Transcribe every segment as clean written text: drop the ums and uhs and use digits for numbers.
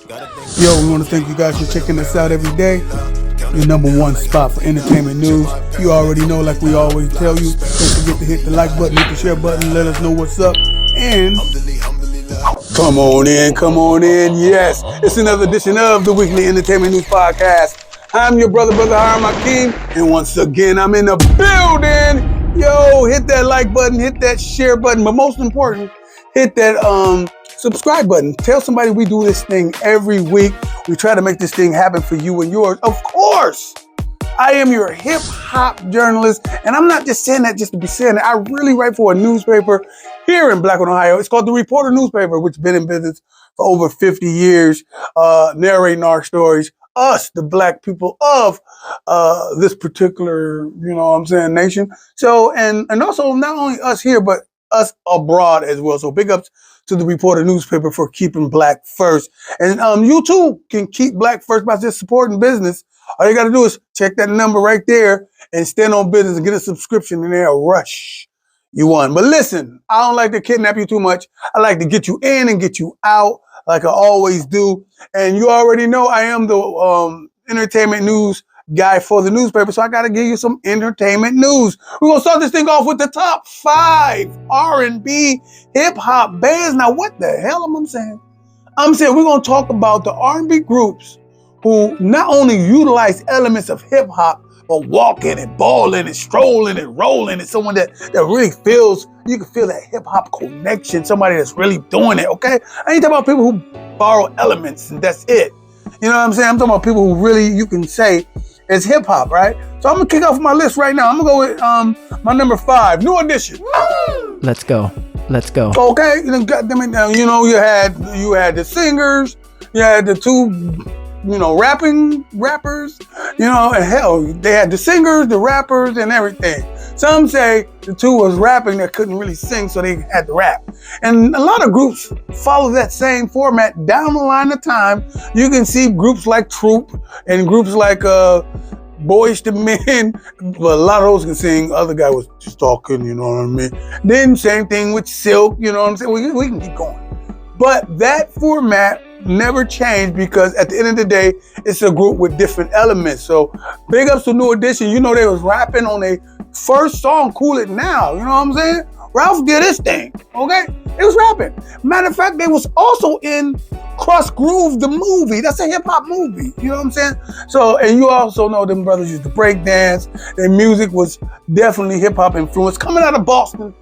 Yo, we want to thank you guys for checking us out every day. Your number one spot for entertainment news. You already know, like we always tell you, don't forget to hit the like button, hit the share button, let us know what's up. And come on in. Yes, it's another edition of the Weekly Entertainment News Podcast. I'm your brother Hiram Hakeem, and once again, I'm in the building. Yo, hit that like button, hit that share button, but most important, hit that subscribe button. Tell somebody we do this thing every week. We try to make this thing happen for you and yours. Of course, I am your hip hop journalist, and I'm not just saying that just to be saying it. I really write for a newspaper here in Blackwood, Ohio. It's called the Reporter Newspaper, which has been in business for over 50 years, narrating our stories. Us, the black people of this particular, nation. So, and also not only us here, but us abroad as well. So big ups to the Reporter Newspaper for keeping black first. And you too can keep black first by just supporting business. All you got to do is check that number right there and stand on business and get a subscription and they'll rush. You won. But listen, I don't like to kidnap you too much. I like to get you in and get you out like I always do. And you already know I am the entertainment news guy for the newspaper, so I got to give you some entertainment news. We're going to start this thing off with the top 5 R&B hip-hop bands. Now, what the hell am I saying? I'm saying we're going to talk about the R&B groups who not only utilize elements of hip-hop, but walking and balling and strolling and rolling, and someone that really feels, you can feel that hip-hop connection, somebody that's really doing it, okay? I ain't talking about people who borrow elements and that's it. You know what I'm saying? I'm talking about people who really, you can say, it's hip-hop, right? So I'm going to kick off my list right now. I'm going to go with my number 5, New Edition. Let's go. Okay, you had the singers, you had the two rappers, and hell, they had the singers, the rappers, and everything. Some say the two was rapping that couldn't really sing, so they had to rap. And a lot of groups follow that same format. Down the line of time, you can see groups like Troop and groups like Boys to Men. Well, a lot of those can sing. Other guy was just talking, you know what I mean? Then same thing with Silk, you know what I'm saying? We can keep going. But that format never changed because at the end of the day, it's a group with different elements. So big ups to New Edition. You know, they was rapping on a first song, Cool It Now. You know what I'm saying? Ralph did his thing, okay? It was rapping. Matter of fact, they was also in Cross Groove, the movie. That's a hip hop movie. You know what I'm saying? So, and you also know them brothers used to break dance. Their music was definitely hip hop influence coming out of Boston.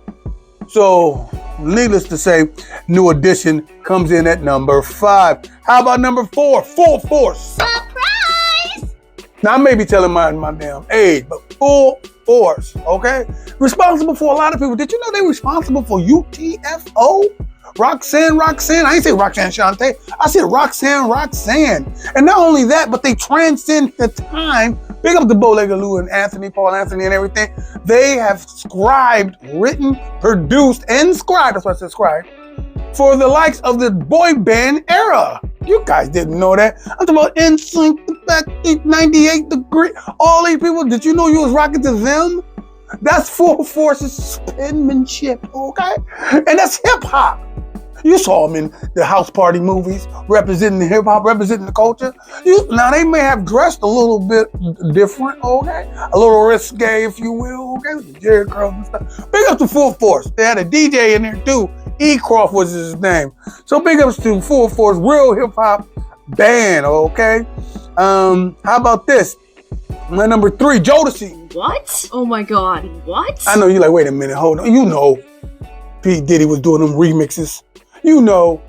So, needless to say, New Edition comes in at number 5. How about number 4? Full Force. Surprise! Now, I may be telling my damn age, but Full Force, okay? Responsible for a lot of people. Did you know they're responsible for UTFO? Roxanne. I ain't say Roxanne Shante. I said Roxanne. And not only that, but they transcend the time. Big up to Bolega Lou and Paul Anthony and everything. They have written, produced, and scribed, that's why I said scribed, for the likes of the boy band era. You guys didn't know that. I'm talking about NSYNC, the Backstreet 98, the Grit, all these people. Did you know you was rocking to them? That's Full Force's penmanship, okay? And that's hip hop. You saw them in the house party movies, representing the hip hop, representing the culture. Now they may have dressed a little bit different, okay? A little risque, if you will, okay? With the Jerry curls and stuff. Big ups to Full Force. They had a DJ in there too. E. Croft was his name. So big ups to Full Force, real hip hop band, okay? How about this? My number 3, Jodeci. What? Oh my God, what? I know you're like, wait a minute, hold on. You know P. Diddy was doing them remixes. You know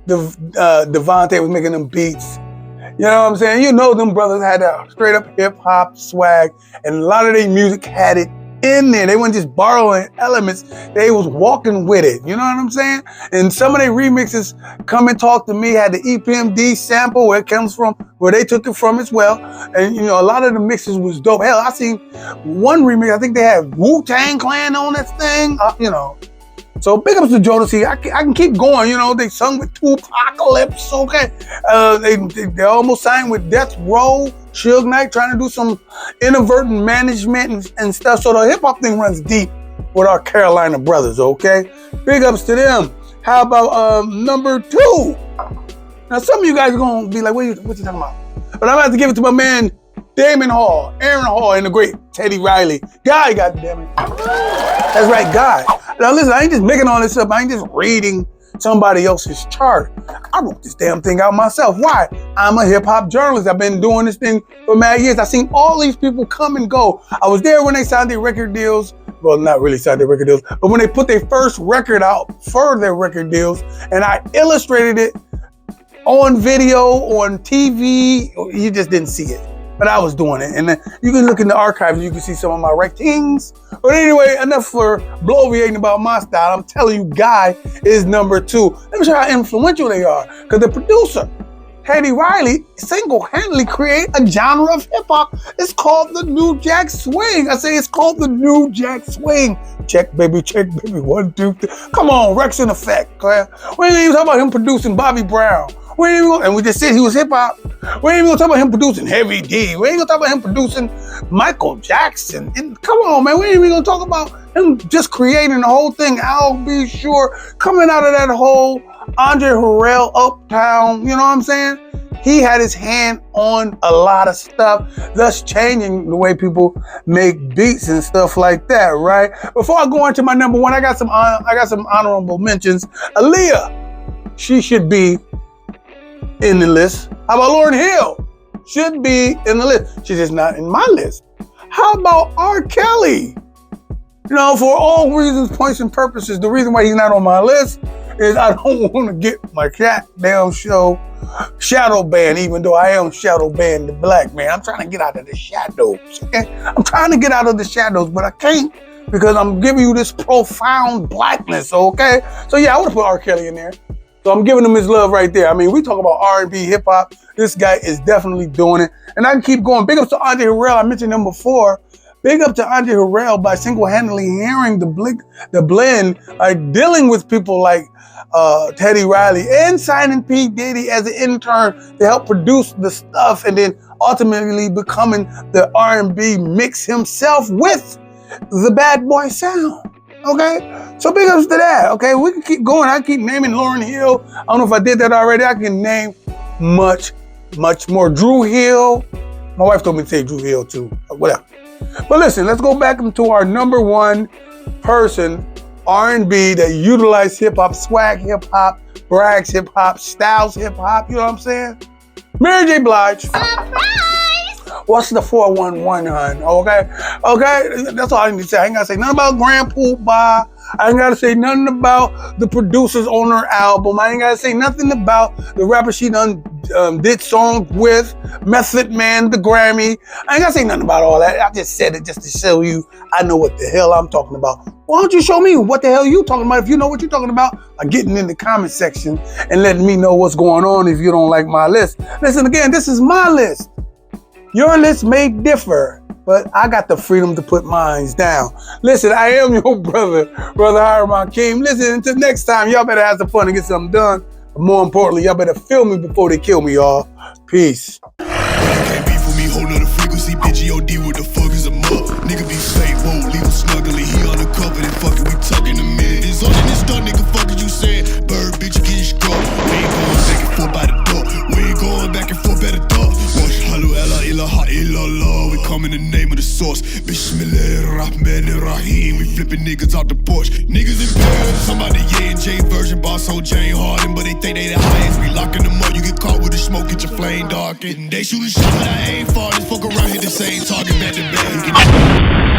Devontae was making them beats. You know what I'm saying? You know them brothers had a straight up hip hop swag, and a lot of their music had it in there. They weren't just borrowing elements, they was walking with it. You know what I'm saying? And some of their remixes, Come and Talk to Me, had the EPMD sample where it comes from, where they took it from as well. And a lot of the mixes was dope. Hell, I seen one remix, I think they had Wu-Tang Clan on this thing, So big ups to Jodeci. I can keep going. They sung with Tupacalypse, okay? They almost signed with Death Row, Suge Knight, trying to do some inadvertent management and stuff. So the hip hop thing runs deep with our Carolina brothers, okay? Big ups to them. How about number 2? Now, some of you guys are going to be like, what you talking about? But I'm about to give it to my man, Damon Hall, Aaron Hall, and the great Teddy Riley. Guy, goddammit. That's right, Guy. Now, listen, I ain't just making all this up. I ain't just reading somebody else's chart. I wrote this damn thing out myself. Why? I'm a hip-hop journalist. I've been doing this thing for mad years. I've seen all these people come and go. I was there when they signed their record deals. Well, not really signed their record deals, but when they put their first record out for their record deals, and I illustrated it on video, on TV, you just didn't see it. But I was doing it. And then you can look in the archives, you can see some of my writings. But anyway, enough for bloviating about my style. I'm telling you, Guy is number 2. Let me show you how influential they are. Because the producer, Teddy Riley, single-handedly created a genre of hip-hop. It's called the New Jack Swing. I say it's called the New Jack Swing. Check, baby, 1, 2, 3. Come on, Rex in Effect, Claire. We ain't even talking about him producing Bobby Brown. We ain't even, and we just said he was hip-hop. We ain't even gonna talk about him producing Heavy D. We ain't gonna talk about him producing Michael Jackson. And come on, man, we ain't even gonna talk about him just creating the whole thing. I'll be sure, coming out of that whole Andre Harrell Uptown, you know what I'm saying? He had his hand on a lot of stuff, thus changing the way people make beats and stuff like that, right? Before I go into my number 1, I got some honorable mentions. Aaliyah, she should be in the list. How about Lauryn Hill? Should be in the list. She's just not in my list. How about R. Kelly? You know, for all reasons, points, and purposes, the reason why he's not on my list is I don't want to get my damn show shadow banned, even though I am shadow banned the black man. I'm trying to get out of the shadows. Okay? I'm trying to get out of the shadows, but I can't because I'm giving you this profound blackness, okay? So yeah, I would have put R. Kelly in there. So I'm giving him his love right there. I mean, we talk about R&B, hip hop. This guy is definitely doing it. And I can keep going. Big up to Andre Harrell. I mentioned him before. Big up to Andre Harrell by single-handedly hearing the blend, like dealing with people like Teddy Riley and signing P. Diddy as an intern to help produce the stuff and then ultimately becoming the R&B mix himself with the bad boy sound. Okay, so big ups to that. Okay, we can keep going. I keep naming Lauryn Hill. I don't know if I did that already. I can name much more. Drew Hill. My wife told me to say Drew Hill too. Whatever. But listen, let's go back into our number 1 person, R&B, that utilized hip hop, swag hip hop, brags hip hop, styles hip hop. You know what I'm saying? Mary J. Blige. What's the 411, hun? Okay? That's all I need to say. I ain't got to say nothing about Grand Poobah. I ain't got to say nothing about the producers on her album. I ain't got to say nothing about the rapper she did songs with, Method Man, the Grammy. I ain't got to say nothing about all that. I just said it just to show you I know what the hell I'm talking about. Why don't you show me what the hell you talking about if you know what you're talking about by getting in the comment section and letting me know what's going on if you don't like my list. Listen, again, this is my list. Your list may differ, but I got the freedom to put mine down. Listen, I am your brother Hiram Hakeem. Listen, until next time, y'all better have some fun and get something done. But more importantly, y'all better feel me before they kill me, y'all. Peace. Can't be for me, whole nother frequency, bitch, G.O.D. what the fuck is a mug? Nigga be fake, won't leave him snuggly, he undercover, then fucking we talking a minute. It's all in this stuff, nigga, fuck is you saying? Bird, bitch, get your scroll. We ain't going back and forth by the door. We ain't going back and forth by the door. Wash, halu, ella, ilaha, illallah. We come in the name of the source. Bismillahirrahmanirrahim. We flipping niggas out the porch. Niggas in Paris, somebody yeah and J version, boss whole Jane Harden, but they think they the highest. We locking them up, you get caught with the smoke, get your flame darkened. They shooting shot, but I ain't far. This fuck around, hit the same target back to back.